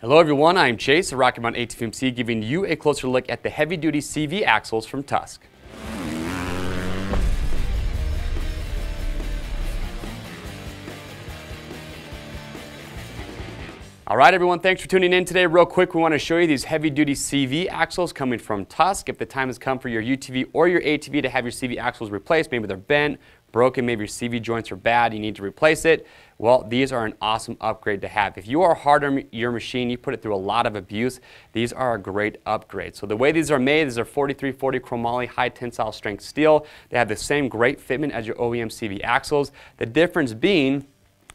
Hello everyone, I'm Chase, a Rocky Mountain ATV MC, giving you a closer look at the heavy-duty CV axles from Tusk. Alright everyone, thanks for tuning in today. Real quick, we want to show you these heavy-duty CV axles coming from Tusk. If the time has come for your UTV or your ATV to have your CV axles replaced, maybe they're bent, broken, maybe your CV joints are bad, you need to replace it, well, these are an awesome upgrade to have. If you are hard on your machine, you put it through a lot of abuse, these are a great upgrade. So the way these are made, these are 4340 chrome-moly high tensile strength steel. They have the same great fitment as your OEM CV axles. The difference being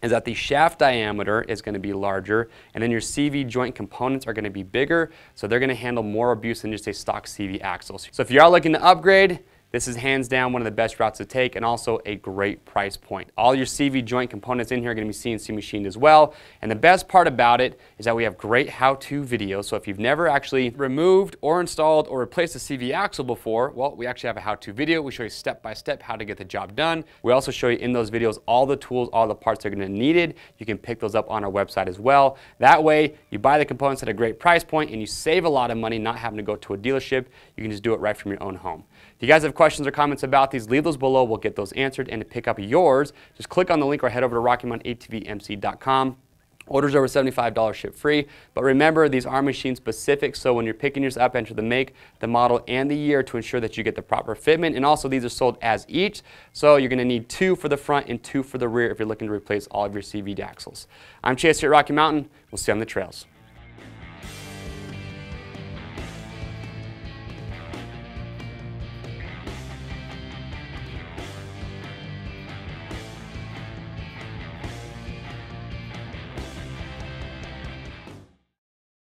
is that the shaft diameter is going to be larger, and then your CV joint components are going to be bigger, so they're going to handle more abuse than just a stock CV axle. So if you are looking to upgrade, this is hands down one of the best routes to take, and also a great price point. All your CV joint components in here are going to be CNC machined as well. And the best part about it is that we have great how-to videos. So if you've never actually removed or installed or replaced a CV axle before, well, we actually have a how-to video. We show you step by step how to get the job done. We also show you in those videos all the tools, all the parts that are going to be needed. You can pick those up on our website as well. That way, you buy the components at a great price point and you save a lot of money not having to go to a dealership. You can just do it right from your own home. If you guys have questions or comments about these, leave those below. We'll get those answered. And to pick up yours, just click on the link or head over to RockyMountainATVMC.com. Orders over $75 ship free. But remember, these are machine specific, so when you're picking yours up, enter the make, the model, and the year to ensure that you get the proper fitment. And also, these are sold as each, so you're going to need 2 for the front and 2 for the rear if you're looking to replace all of your CV axles. I'm Chase here at Rocky Mountain. We'll see you on the trails.